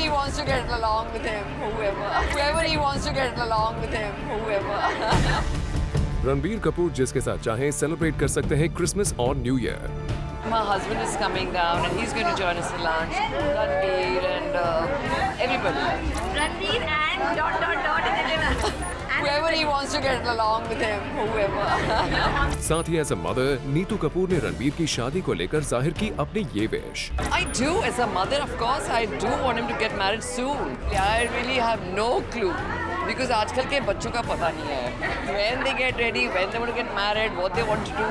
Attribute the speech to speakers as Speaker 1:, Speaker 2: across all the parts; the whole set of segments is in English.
Speaker 1: he wants to get along with him, whoever he wants to get along with him, whoever.
Speaker 2: Ranbir Kapoor जिसके साथ चाहे celebrate कर सकते हैं क्रिसमस और new year.
Speaker 1: My husband is coming down and he's going to join us for lunch. Ranveer and everybody.
Speaker 3: Ranveer and ... in the dinner.
Speaker 1: Whoever he wants to get along with him, whoever.
Speaker 2: साथ ही as a mother Neetu Kapoor ने रणबीर की शादी को लेकर जाहिर की अपनी ये wish.
Speaker 1: I do, as a mother, of course, I do want him to get married soon. I really have no clue. Because आजकल के बच्चों का पता नहीं है. When they get ready, when they want to get married, what they want to do,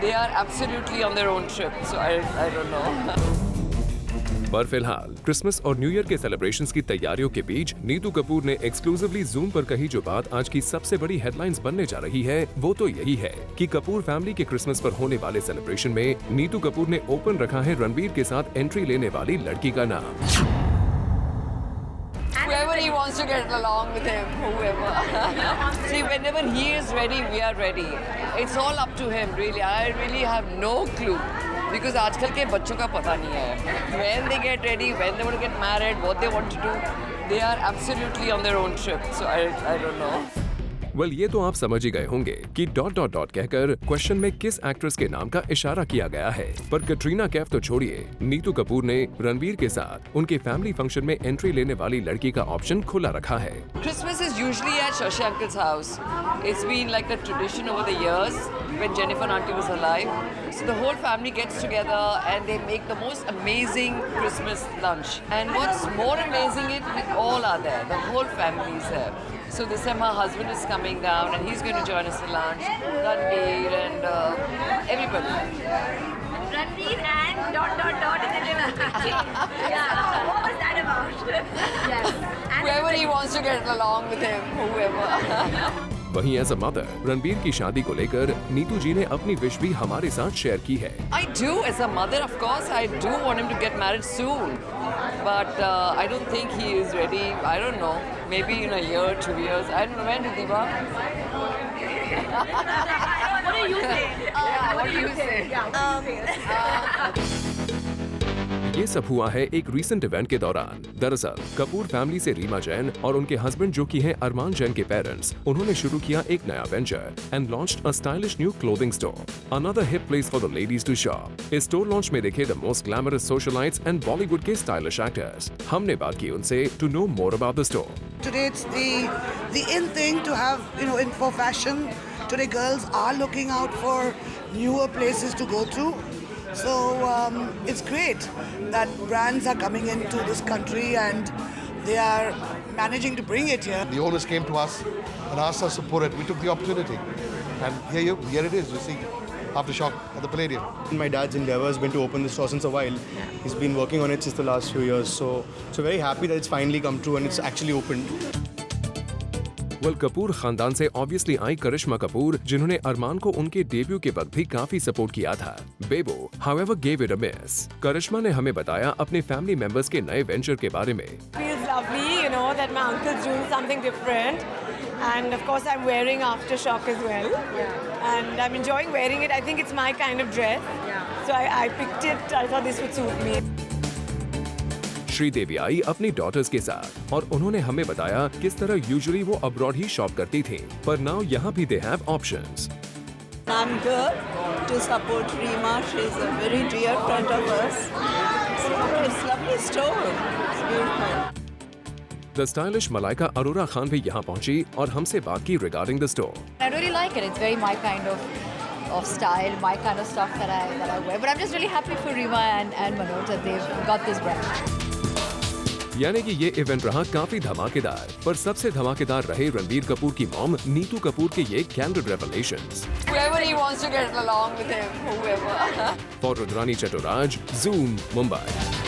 Speaker 1: they are absolutely on their own trip. So I don't know.
Speaker 2: पर फिलहाल Christmas और न्यू ईयर के सेलिब्रेशंस की तैयारियों के बीच नीतू कपूर ने एक्सक्लूसिवली जूम पर कही जो बात आज की सबसे बड़ी हेडलाइंस बनने जा रही है वो तो यही है कि कपूर फैमिली के क्रिसमस पर होने वाले सेलिब्रेशन में नीतू कपूर ने ओपन रखा है रणबीर के साथ एंट्री लेने वाली लड़की का नाम।
Speaker 1: Whoever he wants to get along with him, whoever. See, whenever he is ready, we are ready. It's all up to him, really. I really have no clue. Because आजकल के बच्चों का पता नहीं है. When they get ready, when they want to get married, what they want to do, they are absolutely on their own trip. So I don't know.
Speaker 2: Well ये तो आप समझ ही गए होंगे कि ... कहकर क्वेश्चन में किस एक्ट्रेस के नाम का इशारा किया गया है। पर कटरीना कैफ तो छोड़िए, नीतू कपूर ने रणबीर के साथ उनके फैमिली फंक्शन में एंट्री लेने वाली लड़की का ऑप्शन खुला रखा है।
Speaker 1: Christmas is usually at Shashi Uncle's house. It's been like a tradition over the years when Jennifer Auntie was alive. So the whole family gets together and they make the most amazing Christmas lunch. And what's more amazing is we all are there. The whole family is there. So this time my husband is coming down and he's going to join us for lunch. Ranveer and everybody.
Speaker 3: Ranveer and ... in the dinner. Yeah. What was that about? Yes. And
Speaker 1: Whoever he wants to get along with him, whoever.
Speaker 2: वहीं as a mother Ranbir की शादी को लेकर नीतू जी ने अपनी wish भी हमारे साथ शेयर की है।
Speaker 1: I do, as a mother, of course, I do want him to get married soon. But I don't think he is ready. I don't know. Maybe in a year, 2 years. I don't know. When, Diva?
Speaker 3: what do you say?
Speaker 1: What do you say?
Speaker 2: ये सब हुआ है एक recent event के दौरान। दरअसल Kapoor family से रीमा जैन और उनके हस्बैंड जो कि हैं अरमान जैन के पेरेंट्स, उन्होंने शुरू किया एक नया venture and launched a stylish new clothing store, another hip place for the ladies to shop. इस स्टोर लॉन्च में देखे the most glamorous socialites and Bollywood के स्टाइलिश एक्टर्स। हमने बात की उनसे to know more about the store.
Speaker 4: Today it's the in thing to have, for fashion. Today girls are looking out for newer places to go to. So it's great that brands are coming into this country and they are managing to bring it here.
Speaker 5: The owners came to us and asked us to put it. We took the opportunity. And here it is, you see, Aftershock at the Palladium.
Speaker 6: My dad's endeavor has been to open the store since a while. He's been working on it since the last few years. So very happy that it's finally come true and it's actually opened.
Speaker 2: Well Kapoor खानदान से obviously I करिश्मा कपूर, जिन्होंने अरमान को उनके debut के वक्त भी काफी support किया था। Bebo however gave it a miss. Karisma ने हमें बताया अपने फैमिली मेंबर्स के नए वेंचर के बारे में।
Speaker 7: Feels lovely, that my uncle's doing something different, and of course I'm wearing Aftershock as well, and I'm enjoying wearing it. I think it's my kind of dress, so I picked it. I thought this would suit me.
Speaker 2: Sridevi आई अपनी daughters के साथ और उन्होंने हमें बताया किस तरह usually वो अब्रॉड ही शॉप करती थी, पर नाउ यहाँ भी they have options.
Speaker 8: I'm here to support Reema. She's a very dear friend of us. It's a lovely store. It's beautiful.
Speaker 2: The stylish Malaika Arora Khan भी यहाँ पहुँची और हमसे बात की regarding the store.
Speaker 9: I really like it. It's very my kind of style, my kind of stuff that I wear. But I'm just really happy for Reema and Manoj that they've got this brand.
Speaker 2: यानी कि ये event रहा काफी धमाकेदार, पर सबसे धमाकेदार रहे रणबीर कपूर की मॉम नीतू कपूर के ये candid revelations.
Speaker 1: Whoever he wants to get along with him, whoever.
Speaker 2: For Rudrani Chattoraj, Zoom, Mumbai.